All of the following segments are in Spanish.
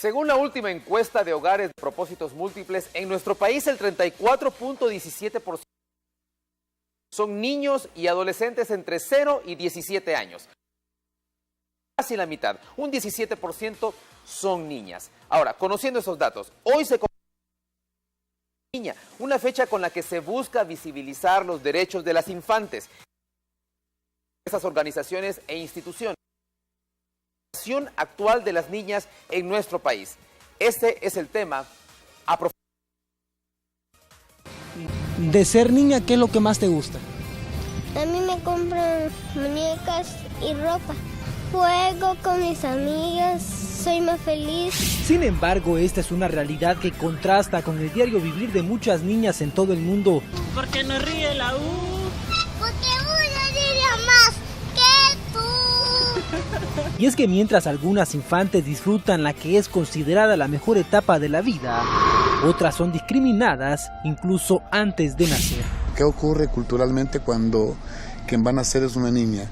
Según la última encuesta de hogares de propósitos múltiples, en nuestro país el 34.17% son niños y adolescentes entre 0 y 17 años. Casi la mitad, un 17% son niñas. Ahora, conociendo esos datos, hoy se niña, una fecha con la que se busca visibilizar los derechos de las infantes, esas organizaciones e instituciones. La situación actual de las niñas en nuestro país. Este es el tema a profundizar. De ser niña, ¿qué es lo que más te gusta? A mí me compran muñecas y ropa. Juego con mis amigas, soy más feliz. Sin embargo, esta es una realidad que contrasta con el diario vivir de muchas niñas en todo el mundo. ¿Por qué no ríe la U? Porque una niña más que tú. Y es que mientras algunas infantes disfrutan la que es considerada la mejor etapa de la vida, otras son discriminadas incluso antes de nacer. ¿Qué ocurre culturalmente cuando quien va a nacer es una niña?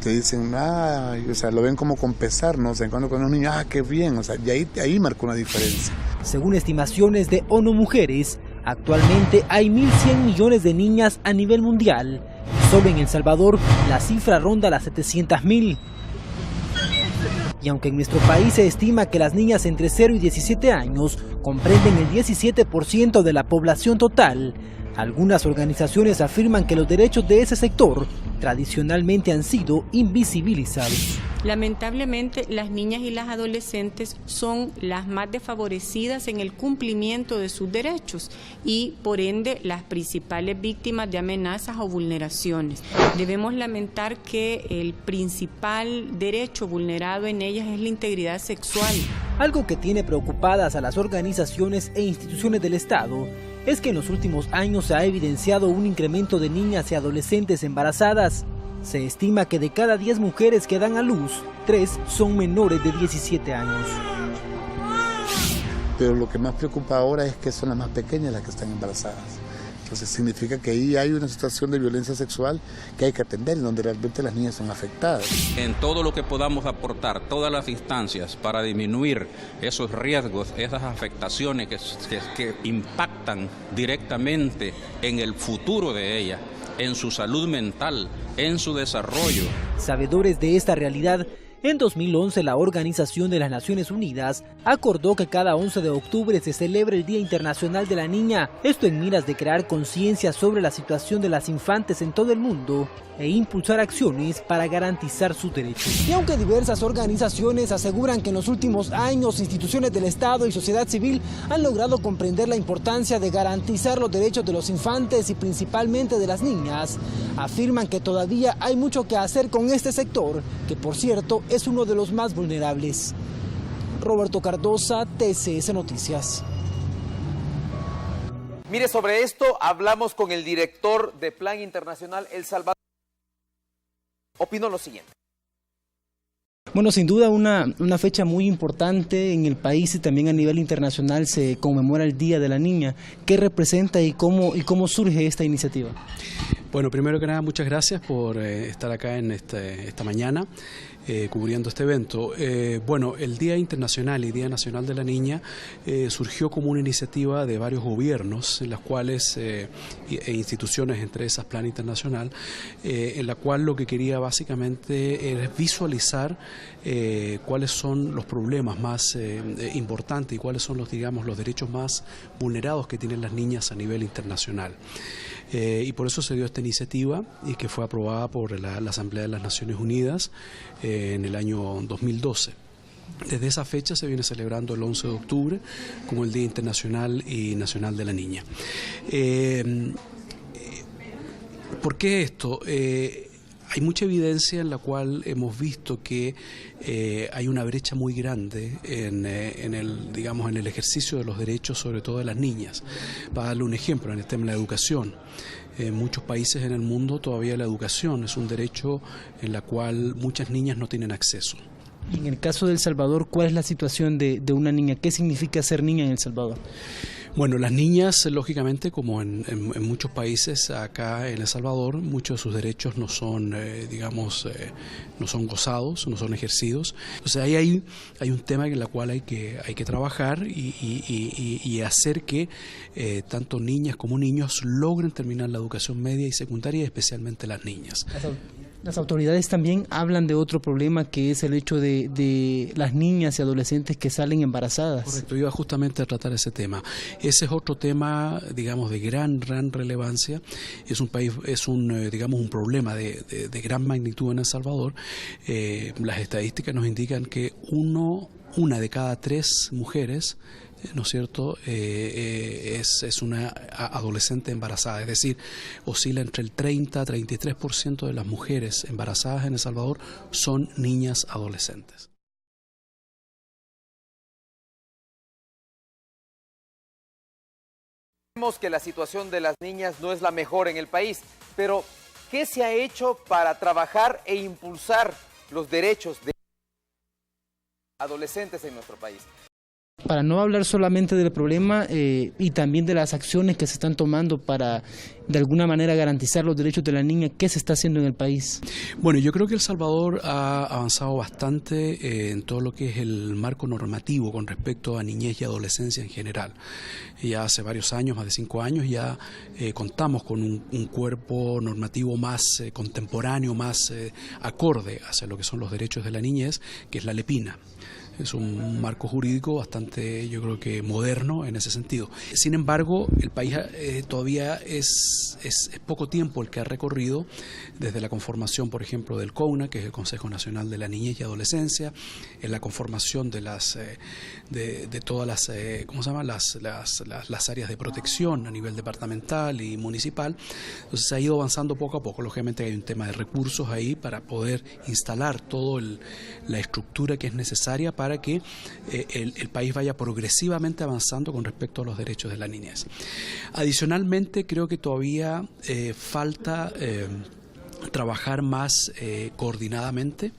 Te dicen, o sea, lo ven como con pesar, ¿no? O sea, cuando con un niño, qué bien, o sea, y ahí marca una diferencia. Según estimaciones de ONU Mujeres, actualmente hay 1.100 millones de niñas a nivel mundial. Solo en El Salvador la cifra ronda las 700.000. Y aunque en nuestro país se estima que las niñas entre 0 y 17 años comprenden el 17% de la población total, algunas organizaciones afirman que los derechos de ese sector tradicionalmente han sido invisibilizados. Lamentablemente, las niñas y las adolescentes son las más desfavorecidas en el cumplimiento de sus derechos y, por ende, las principales víctimas de amenazas o vulneraciones. Debemos lamentar que el principal derecho vulnerado en ellas es la integridad sexual. Algo que tiene preocupadas a las organizaciones e instituciones del Estado es que en los últimos años se ha evidenciado un incremento de niñas y adolescentes embarazadas. Se estima que de cada 10 mujeres que dan a luz, 3 son menores de 17 años. Pero lo que más preocupa ahora es que son las más pequeñas las que están embarazadas. Entonces significa que ahí hay una situación de violencia sexual que hay que atender, en donde realmente las niñas son afectadas. En todo lo que podamos aportar, todas las instancias para disminuir esos riesgos, esas afectaciones que impactan directamente en el futuro de ellas, en su salud mental, en su desarrollo. Sabedores de esta realidad, en 2011 la Organización de las Naciones Unidas acordó que cada 11 de octubre se celebre el Día Internacional de la Niña, esto en miras de crear conciencia sobre la situación de las infantes en todo el mundo e impulsar acciones para garantizar sus derechos. Y aunque diversas organizaciones aseguran que en los últimos años instituciones del Estado y sociedad civil han logrado comprender la importancia de garantizar los derechos de los infantes y principalmente de las niñas, afirman que todavía hay mucho que hacer con este sector, que por cierto es uno de los más vulnerables. Roberto Cardosa, TCS Noticias. Mire, sobre esto hablamos con el director de Plan Internacional El Salvador. Opinó lo siguiente. Bueno, sin duda una fecha muy importante en el país y también a nivel internacional se conmemora el Día de la Niña. ¿Qué representa y cómo surge esta iniciativa? Bueno, primero que nada, muchas gracias por estar acá en esta mañana cubriendo este evento. Bueno, el Día Internacional y Día Nacional de la Niña surgió como una iniciativa de varios gobiernos, en las cuales, e instituciones, entre esas Plan Internacional, en la cual lo que quería básicamente es visualizar cuáles son los problemas más importantes y cuáles son los derechos más vulnerados que tienen las niñas a nivel internacional. Y por eso se dio esta iniciativa y que fue aprobada por la Asamblea de las Naciones Unidas en el año 2012. Desde esa fecha se viene celebrando el 11 de octubre como el Día Internacional y Nacional de la Niña. ¿Por qué esto? Hay mucha evidencia en la cual hemos visto que hay una brecha muy grande en el ejercicio de los derechos, sobre todo de las niñas. Para darle un ejemplo, en el tema de la educación. En muchos países en el mundo todavía la educación es un derecho en la cual muchas niñas no tienen acceso. En el caso de El Salvador, ¿cuál es la situación de una niña? ¿Qué significa ser niña en El Salvador? Bueno, las niñas, lógicamente, como en muchos países, acá en El Salvador, muchos de sus derechos no son, no son gozados, no son ejercidos. O sea, ahí hay un tema en el cual hay que trabajar y hacer que tanto niñas como niños logren terminar la educación media y secundaria, especialmente las niñas. Las autoridades también hablan de otro problema, que es el hecho de las niñas y adolescentes que salen embarazadas. Correcto, iba justamente a tratar ese tema. Ese es otro tema, digamos, de gran relevancia. Es un problema de gran magnitud en El Salvador. Las estadísticas nos indican que una de cada 3 mujeres, ¿no es cierto?, es una adolescente embarazada, es decir, oscila entre el 30 a 33% de las mujeres embarazadas en El Salvador son niñas adolescentes. Sabemos que la situación de las niñas no es la mejor en el país, pero ¿qué se ha hecho para trabajar e impulsar los derechos de adolescentes en nuestro país? Para no hablar solamente del problema y también de las acciones que se están tomando para de alguna manera garantizar los derechos de la niña, ¿qué se está haciendo en el país? Bueno, yo creo que El Salvador ha avanzado bastante en todo lo que es el marco normativo con respecto a niñez y adolescencia en general. Ya hace varios años, más de 5 años, ya contamos con un cuerpo normativo más contemporáneo, más acorde hacia lo que son los derechos de la niñez, que es la LEPINA. Es un marco jurídico bastante, yo creo que moderno en ese sentido. Sin embargo, el país todavía es poco tiempo el que ha recorrido desde la conformación, por ejemplo, del COUNA, que es el Consejo Nacional de la Niñez y Adolescencia, en la conformación de todas las, ¿cómo se llama?, las áreas de protección a nivel departamental y municipal. Entonces se ha ido avanzando poco a poco. Lógicamente hay un tema de recursos ahí para poder instalar toda la estructura que es necesaria para que el país vaya progresivamente avanzando con respecto a los derechos de la niñez. Adicionalmente, creo que todavía falta trabajar más coordinadamente.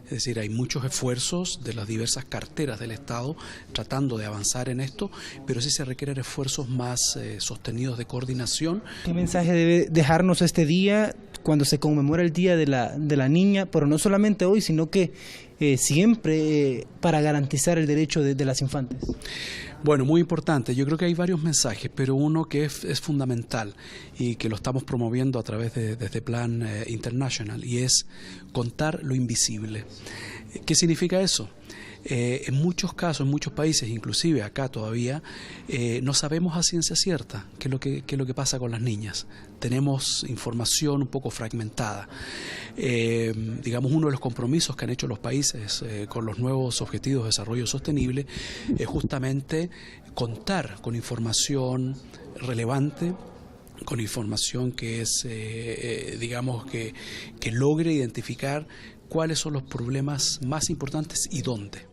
Es decir, hay muchos esfuerzos de las diversas carteras del Estado tratando de avanzar en esto, pero sí se requieren esfuerzos más sostenidos de coordinación. ¿Qué mensaje debe dejarnos este día cuando se conmemora el Día de la Niña, pero no solamente hoy, sino que siempre para garantizar el derecho de las infantes? Bueno, muy importante. Yo creo que hay varios mensajes, pero uno que es fundamental y que lo estamos promoviendo a través de este Plan International, y es contar lo invisible. ¿Qué significa eso? En muchos casos, en muchos países, inclusive acá todavía, no sabemos a ciencia cierta qué es lo que pasa con las niñas. Tenemos información un poco fragmentada. Digamos, uno de los compromisos que han hecho los países con los nuevos Objetivos de Desarrollo Sostenible es justamente contar con información relevante, con información que es, digamos, que logre identificar cuáles son los problemas más importantes y dónde.